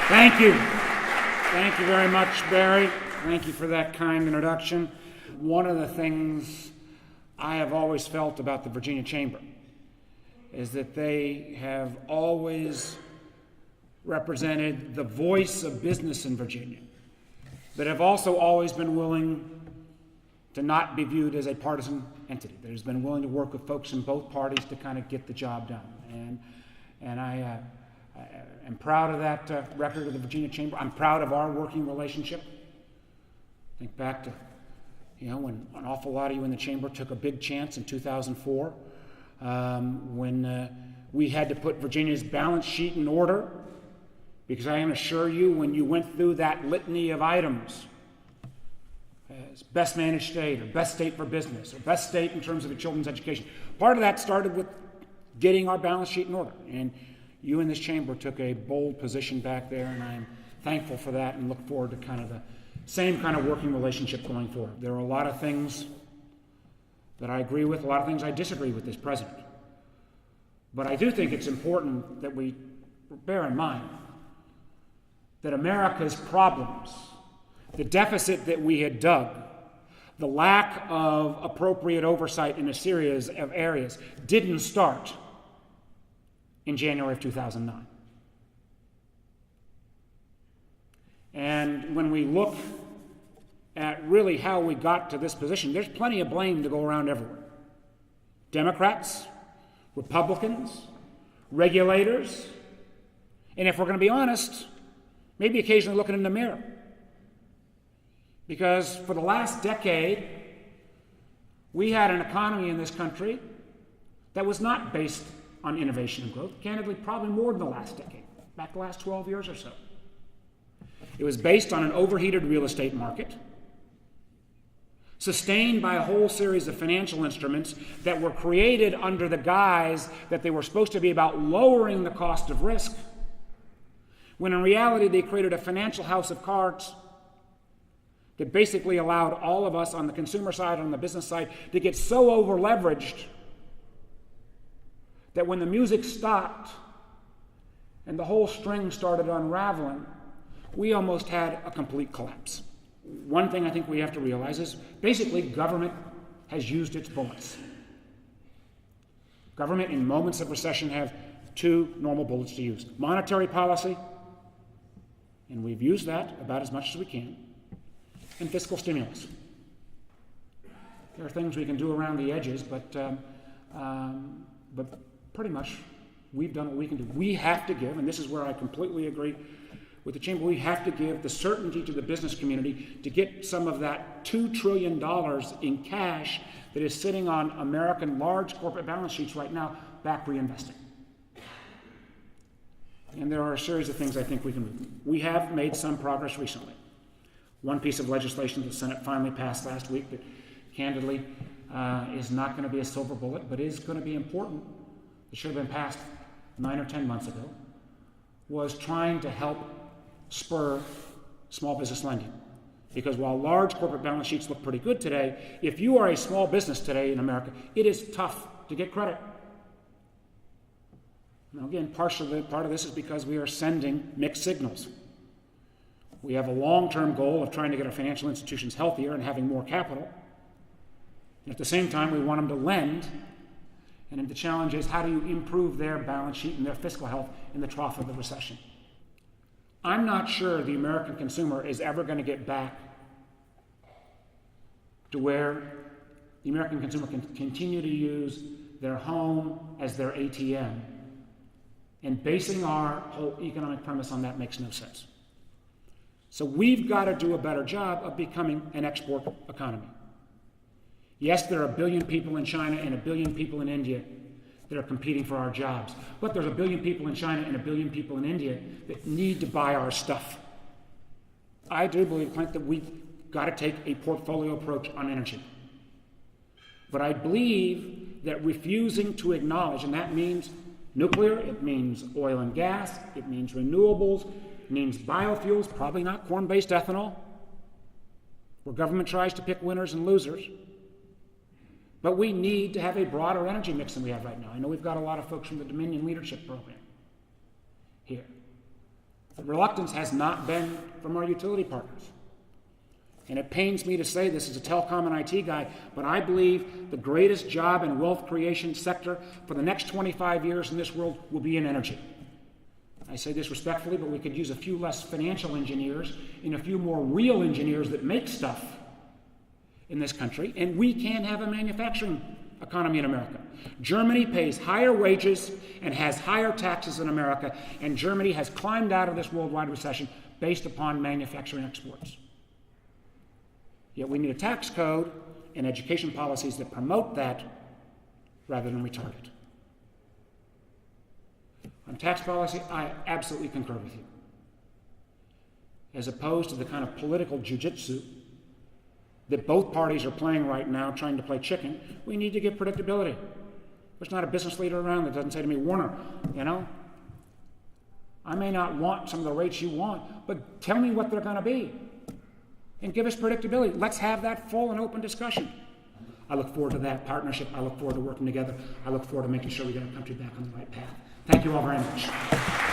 Thank you. Thank you very much, Barry. Thank you for that kind introduction. One of the things I have always felt about the Virginia Chamber is that they have always represented the voice of business in Virginia, but have also always been willing to not be viewed as a partisan entity, that has been willing to work with folks in both parties to kind of get the job done. And I am proud of that record of the Virginia Chamber. I'm proud of our working relationship. Think back to, when an awful lot of you in the Chamber took a big chance in 2004, when we had to put Virginia's balance sheet in order, because I can assure you, when you went through that litany of items, as best managed state, or best state for business, or best state in terms of the children's education, part of that started with getting our balance sheet in order. And you in this chamber took a bold position back there, and I'm thankful for that and look forward to kind of the same kind of working relationship going forward. There are a lot of things that I agree with, a lot of things I disagree with this president. But I do think it's important that we bear in mind that America's problems, the deficit that we had dug, the lack of appropriate oversight in a series of areas didn't start in January of 2009. And when we look at really how we got to this position, there's plenty of blame to go around everywhere. Democrats, Republicans, regulators, and if we're going to be honest, maybe occasionally looking in the mirror. Because for the last decade, we had an economy in this country that was not based on innovation and growth, candidly, probably more than the last decade, back the last 12 years or so. It was based on an overheated real estate market, sustained by a whole series of financial instruments that were created under the guise that they were supposed to be about lowering the cost of risk, when in reality they created a financial house of cards that basically allowed all of us on the consumer side and on the business side to get so over-leveraged that when the music stopped and the whole string started unraveling, we almost had a complete collapse. One thing I think we have to realize is basically government has used its bullets. Government in moments of recession have two normal bullets to use: monetary policy, and we've used that about as much as we can, and fiscal stimulus. There are things we can do around the edges, but pretty much we've done what we can do. We have to give, and this is where I completely agree with the Chamber, we have to give the certainty to the business community to get some of that $2 trillion in cash that is sitting on American large corporate balance sheets right now back reinvesting. And there are a series of things I think we can do. We have made some progress recently. One piece of legislation the Senate finally passed last week that candidly is not going to be a silver bullet, but is going to be important. It should have been passed 9 or 10 months ago, was trying to help spur small business lending. Because while large corporate balance sheets look pretty good today, if you are a small business today in America, it is tough to get credit. Now again, part of this is because we are sending mixed signals. We have a long-term goal of trying to get our financial institutions healthier and having more capital. And at the same time, we want them to lend. And the challenge is, how do you improve their balance sheet and their fiscal health in the trough of the recession? I'm not sure the American consumer is ever going to get back to where the American consumer can continue to use their home as their ATM. And basing our whole economic premise on that makes no sense. So we've got to do a better job of becoming an export economy. Yes, there are 1 billion people in China and 1 billion people in India that are competing for our jobs. But there's 1 billion people in China and 1 billion people in India that need to buy our stuff. I do believe, Clint, that we've got to take a portfolio approach on energy. But I believe that refusing to acknowledge, and that means nuclear, it means oil and gas, it means renewables, it means biofuels, probably not corn-based ethanol, where government tries to pick winners and losers. But we need to have a broader energy mix than we have right now. I know we've got a lot of folks from the Dominion Leadership Program here. The reluctance has not been from our utility partners. And it pains me to say this as a telecom and IT guy, but I believe the greatest job and wealth creation sector for the next 25 years in this world will be in energy. I say this respectfully, but we could use a few less financial engineers and a few more real engineers that make stuff in this country, and we can have a manufacturing economy in America. Germany pays higher wages and has higher taxes than America, and Germany has climbed out of this worldwide recession based upon manufacturing exports. Yet we need a tax code and education policies that promote that rather than retard it. On tax policy, I absolutely concur with you. As opposed to the kind of political jujitsu that both parties are playing right now, trying to play chicken, we need to give predictability. There's not a business leader around that doesn't say to me, Warner, I may not want some of the rates you want, but tell me what they're going to be. And give us predictability. Let's have that full and open discussion. I look forward to that partnership. I look forward to working together. I look forward to making sure we get our country back on the right path. Thank you all very much.